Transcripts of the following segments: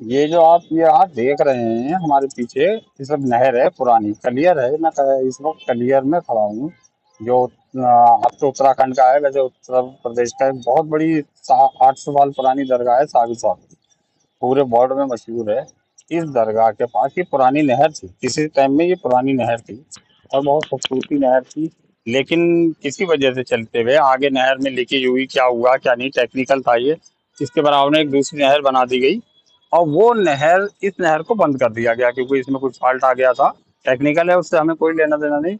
ये आप देख रहे हैं हमारे पीछे, ये सब नहर है, पुरानी कलियर है। मैं इस वक्त कलियर में खड़ा हूँ, जो अब तो उत्तराखंड का है, वैसे उत्तर प्रदेश का एक बहुत बड़ी 800 साल पुरानी दरगाह है साबिर साहब की। पूरे वर्ल्ड में मशहूर है। इस दरगाह के पास ये पुरानी नहर थी, किसी टाइम में ये पुरानी नहर थी और बहुत खूबसूरती नहर थी। लेकिन किसी वजह से चलते हुए आगे नहर में लीकेज हुई, क्या हुआ क्या नहीं, टेक्निकल था ये। इसके बराबर में एक दूसरी नहर बना दी गई और वो नहर, इस नहर को बंद कर दिया गया क्योंकि इसमें कुछ फॉल्ट आ गया था। टेक्निकल है, उससे हमें कोई लेना देना नहीं।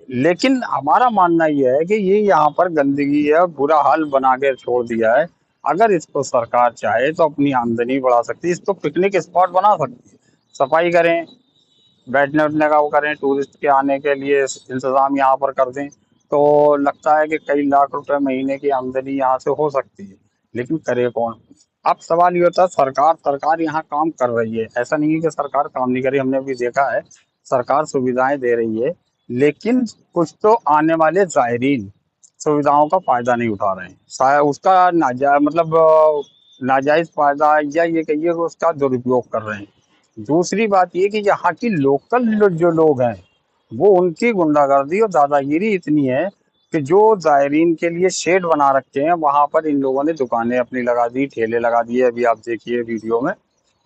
लेकिन हमारा मानना ये है कि ये यहाँ पर गंदगी है, बुरा हाल बना के छोड़ दिया है। अगर इसको सरकार चाहे तो अपनी आमदनी बढ़ा सकती है, इसको पिकनिक स्पॉट बना सकती है। सफाई करें, बैठने उठने का वो करें, टूरिस्ट के आने के लिए इंतजाम यहाँ पर कर दें, तो लगता है कि कई लाख रुपए महीने की आमदनी यहाँ से हो सकती है। लेकिन करे कौन? अब सवाल ये होता है, सरकार सरकार यहाँ काम कर रही है, ऐसा नहीं है कि सरकार काम नहीं कर रही। हमने अभी देखा है, सरकार सुविधाएं दे रही है, लेकिन कुछ तो आने वाले जायरीन सुविधाओं का फायदा नहीं उठा रहे हैं। शायद उसका नाजायज फायदा, या ये कहिए कि उसका दुरुपयोग कर रहे हैं। दूसरी बात ये कि यहाँ की लोकल जो लोग हैं, वो उनकी गुंडागर्दी और दादागिरी इतनी है कि जो जायरीन के लिए शेड बना रखे हैं, वहां पर इन लोगों ने दुकानें अपनी लगा दी, ठेले लगा दिए। अभी आप देखिए वीडियो में,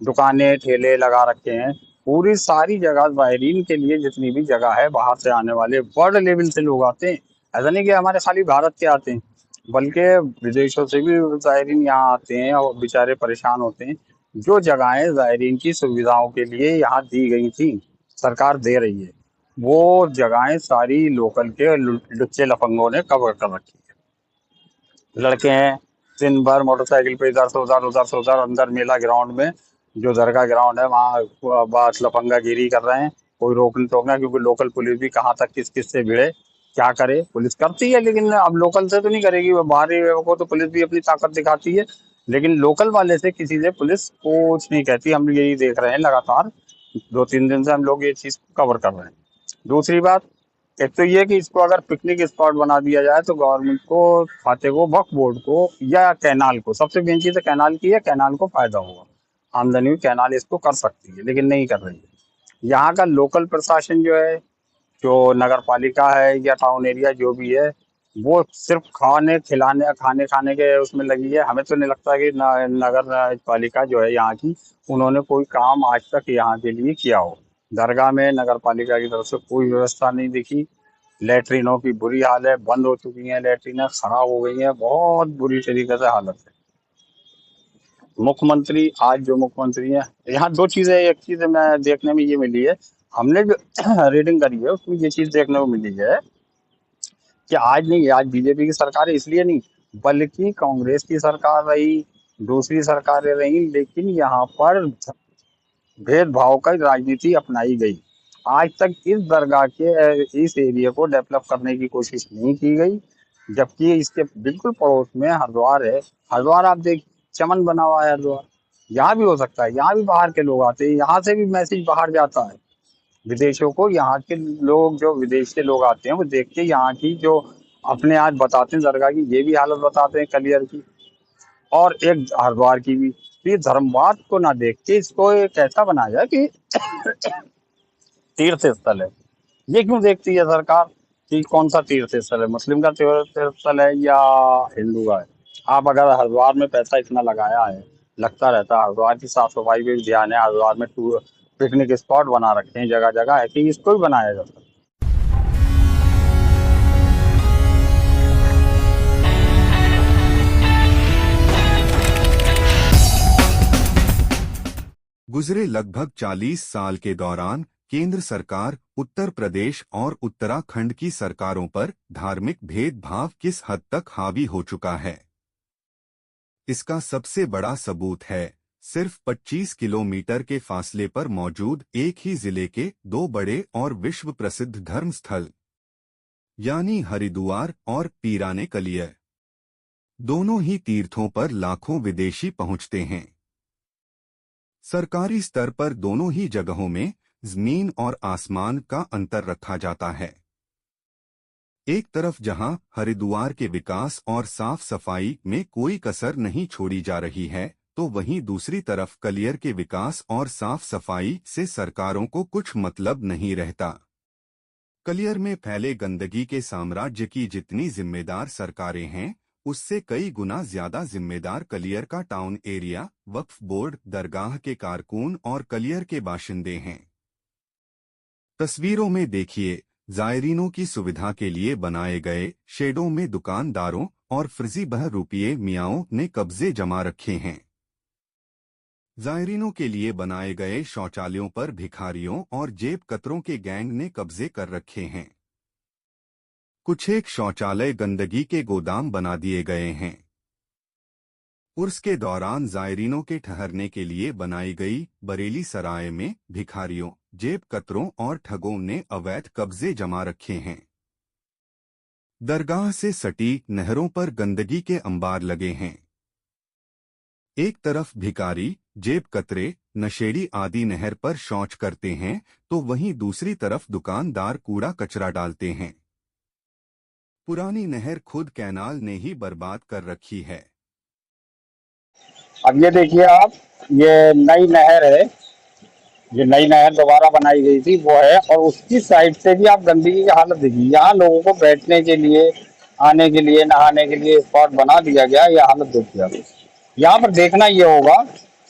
दुकानें ठेले लगा रखे हैं। पूरी सारी जगह जायरीन के लिए, जितनी भी जगह है, बाहर से आने वाले वर्ल्ड लेवल से लोग आते हैं। ऐसा नहीं कि हमारे खाली भारत के आते हैं, बल्कि विदेशों से भी जायरीन यहाँ आते हैं और बेचारे परेशान होते हैं। जो जगहें जायरीन की सुविधाओं के लिए यहाँ दी गई थी, सरकार दे रही है, वो जगहें सारी लोकल के लुच्चे लफंगों ने कवर कर रखी है। लड़के हैं, दिन भर मोटरसाइकिल पे इधर से उधर, उधर से उधर, अंदर मेला ग्राउंड में, जो दरगाह ग्राउंड है वहाँ बस लफंगागिरी कर रहे हैं। कोई रोक नहीं टोकना, क्योंकि लोकल पुलिस भी कहाँ तक किस किस से भिड़े, क्या करे। पुलिस करती है, लेकिन अब लोकल से तो नहीं करेगी, वो बाहरी को तो पुलिस भी अपनी ताकत दिखाती है। लेकिन लोकल वाले से किसी से पुलिस कुछ नहीं कहती। हम यही देख रहे हैं लगातार, 2-3 दिन से हम लोग ये चीज कवर कर रहे हैं। दूसरी बात, एक तो ये कि इसको अगर पिकनिक स्पॉट बना दिया जाए तो गवर्नमेंट को, खाते को, वक्फ बोर्ड को या कैनाल को, सबसे मेन चीज है कैनाल की है, कैनाल को फायदा होगा, आमदनी भी कैनाल इसको कर सकती है, लेकिन नहीं कर रही है। यहाँ का लोकल प्रशासन जो है, जो नगर पालिका है या टाउन एरिया जो भी है, वो सिर्फ खाने खिलाने, खाने खाने के उसमें लगी है। हमें तो नहीं लगता कि नगर पालिका जो है यहाँ की, उन्होंने कोई काम आज तक यहाँ के लिए किया हो। दरगाह में नगर पालिका की तरफ से कोई व्यवस्था नहीं दिखी। लैट्रिनों की बुरी हाल है, बंद हो चुकी हैं, लैट्रिनें खराब हो गई हैं, बहुत बुरी तरीके से हालत है। मुख्यमंत्री, आज जो मुख्यमंत्री हैं, यहाँ दो चीजें, एक चीज मैं देखने में ये मिली है, हमने जो रीडिंग करी है उसमें ये चीज देखने को मिली है कि आज नहीं, आज बीजेपी की सरकार है इसलिए नहीं, बल्कि कांग्रेस की सरकार रही, दूसरी सरकारें रही, लेकिन यहाँ पर भेदभाव का राजनीति अपनाई गई। आज तक इस दरगाह के इस एरिया को डेवलप करने की कोशिश नहीं की गई, जबकि इसके बिल्कुल पड़ोस में हरिद्वार है। हरिद्वार आप देख, चमन बना हुआ है हरिद्वार। यहाँ भी हो सकता है, यहाँ भी बाहर के लोग आते हैं, यहाँ से भी मैसेज बाहर जाता है विदेशों को। यहाँ के लोग, जो विदेश के लोग आते हैं, वो देख के यहाँ की जो अपने आज बताते हैं दरगाह की, ये भी हालत बताते हैं कलियर की और एक हरिद्वार की भी। तो ये धर्मवाद को ना देख के इसको एक ऐसा बनाया कि तीर्थ स्थल है। ये क्यों देखती है सरकार कि कौन सा तीर्थ स्थल है, मुस्लिम का तीर्थ स्थल है या हिंदू का है? आप अगर हरिद्वार में पैसा इतना लगाया है, लगता रहता है, हरिद्वार की साफ सफाई पे भी ध्यान है, हरिद्वार में टूर पिकनिक स्पॉट बना रखे हैं जगह जगह, है कि इसको भी बनाया जा सकता गुजरे लगभग 40 साल के दौरान केंद्र सरकार, उत्तर प्रदेश और उत्तराखंड की सरकारों पर धार्मिक भेदभाव किस हद तक हावी हो चुका है, इसका सबसे बड़ा सबूत है सिर्फ 25 किलोमीटर के फासले पर मौजूद एक ही जिले के दो बड़े और विश्व प्रसिद्ध धर्म स्थल, यानी हरिद्वार और पीराने कलियर। दोनों ही तीर्थों पर लाखों विदेशी पहुंचते हैं। सरकारी स्तर पर दोनों ही जगहों में जमीन और आसमान का अंतर रखा जाता है। एक तरफ जहां हरिद्वार के विकास और साफ सफाई में कोई कसर नहीं छोड़ी जा रही है, तो वहीं दूसरी तरफ कलियर के विकास और साफ सफाई से सरकारों को कुछ मतलब नहीं रहता। कलियर में फैले गंदगी के साम्राज्य की जितनी जिम्मेदार सरकारें हैं, उससे कई गुना ज्यादा जिम्मेदार कलियर का टाउन एरिया, वक्फ बोर्ड, दरगाह के कारकुन और कलियर के बाशिंदे हैं। तस्वीरों में देखिए, जायरीनों की सुविधा के लिए बनाए गए शेडों में दुकानदारों और फर्जी बहरूपिये मियाओं ने कब्जे जमा रखे हैं। जायरीनों के लिए बनाए गए शौचालयों पर भिखारियों और जेब कतरों के गैंग ने कब्जे कर रखे हैं। कुछ एक शौचालय गंदगी के गोदाम बना दिए गए हैं। उर्स के दौरान जायरीनों के ठहरने के लिए बनाई गई बरेली सराय में भिखारियों, जेब कतरों और ठगों ने अवैध कब्जे जमा रखे हैं। दरगाह से सटी नहरों पर गंदगी के अंबार लगे हैं। एक तरफ भिखारी, जेब कतरे, नशेड़ी आदि नहर पर शौच करते हैं, तो वहीं दूसरी तरफ दुकानदार कूड़ा कचरा डालते हैं। पुरानी नहर खुद कैनाल ने ही बर्बाद कर रखी है। अब ये देखिए आप, ये नई नहर है, जो नई नहर दोबारा बनाई गई थी वो है, और उसकी साइड से भी आप गंदगी की हालत देखिए। यहाँ लोगों को बैठने के लिए, आने के लिए, नहाने के लिए स्पॉट बना दिया गया। यह हालत देखिए आप। यहाँ पर देखना ये होगा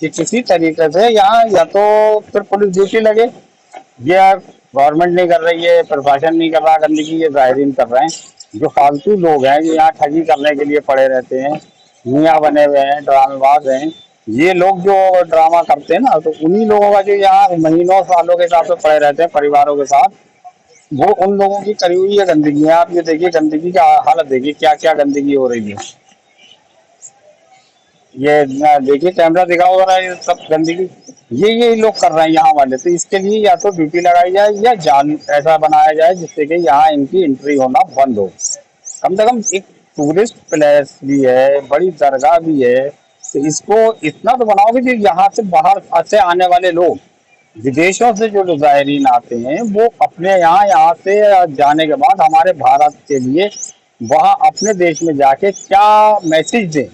कि किसी तरीके से यहाँ या तो फिर पुलिस ड्यूटी लगे, या गवर्नमेंट नहीं कर रही है, प्रशासन नहीं कर रहा, गंदगी ये जाहिरीन कर रहे हैं। जो फालतू लोग हैं जो यहाँ ठगी करने के लिए पड़े रहते हैं, मियाँ बने हुए हैं, ड्रामेबाज हैं, ये लोग जो ड्रामा करते हैं ना, तो उन्हीं लोगों का जो यहाँ महीनों सालों के हिसाब से पड़े रहते हैं परिवारों के साथ, वो उन लोगों की करी हुई है गंदगी है। आप ये देखिए गंदगी का हालत देखिए, क्या क्या गंदगी हो रही है। ये देखिए, कैमरा दिखाओ जरा, ये सब गंदगी ये लोग कर रहे हैं यहाँ वाले। तो इसके लिए या तो ड्यूटी लगाई जाए या जान ऐसा बनाया जाए जिससे कि यहाँ इनकी एंट्री होना बंद हो। कम से कम एक टूरिस्ट प्लेस भी है, बड़ी दरगाह भी है, तो इसको इतना तो बनाओ कि यहाँ से बाहर से आने वाले लोग, विदेशों से जो जायरीन आते हैं, वो अपने यहाँ से जाने के बाद हमारे भारत के लिए वहाँ अपने देश में जाके क्या मैसेज दें,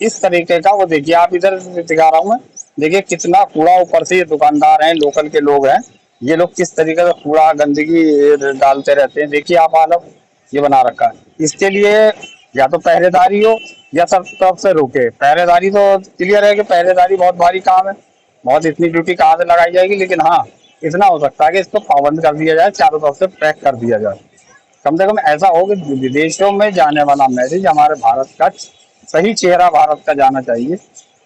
इस तरीके का। वो देखिए आप, इधर दिखा रहा हूँ मैं, देखिए कितना कूड़ा, ऊपर से ये दुकानदार हैं, लोकल के लोग हैं, ये लोग किस तरीके से कूड़ा गंदगी डालते रहते हैं। देखिए आप हालत ये बना रखा है। इसके लिए या तो पहरेदारी हो या सब तरफ से रोके। पहरेदारी तो क्लियर है कि पहरेदारी बहुत भारी काम है, बहुत इतनी ड्यूटी कहाँ से लगाई जाएगी, लेकिन हाँ इतना हो सकता है कि इसको पाबंद कर दिया जाए, चारों तरफ से पैक कर दिया जाए। कम से कम ऐसा हो कि विदेशों में जाने वाला मैसेज हमारे भारत का, सही चेहरा भारत का जाना चाहिए।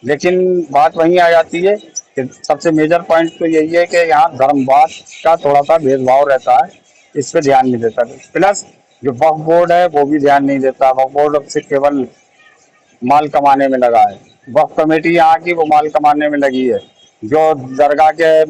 लेकिन बात वहीं आ जाती है कि सबसे मेजर पॉइंट तो यही है कि यहाँ धर्मवाद का थोड़ा सा भेदभाव रहता है, इस पर ध्यान नहीं देता। प्लस जो वक्फ बोर्ड है वो भी ध्यान नहीं देता। वक्फ बोर्ड से केवल माल कमाने में लगा है। वक्फ कमेटी यहाँ की वो माल कमाने में लगी है। जो दरगाह के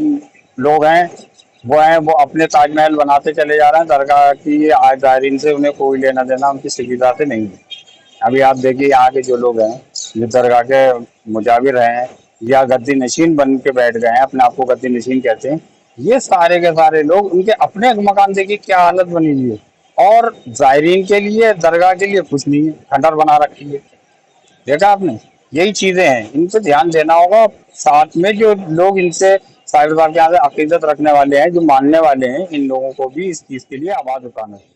लोग हैं वो अपने ताजमहल बनाते चले जा रहे हैं, दरगाह की जायरीन से उन्हें कोई लेना देना उनकी सुविधा से नहीं है। अभी आप देखिए यहाँ के जो लोग हैं, जो दरगाह के मुजाविर हैं या गद्दी नशीन बन के बैठ गए हैं, अपने आप को गद्दी नशीन कहते हैं, ये सारे के सारे लोग, उनके अपने मकान देखिए क्या हालत बनी हुई है, और जायरीन के लिए, दरगाह के लिए कुछ नहीं है, खंडर बना रखी है। देखा आपने, यही चीजें हैं, इन पे ध्यान देना होगा। साथ में जो लोग इनसे साहिब के यहाँ से अकीदत रखने वाले हैं, जो मानने वाले हैं, इन लोगों को भी इस चीज के लिए आवाज उठाना है।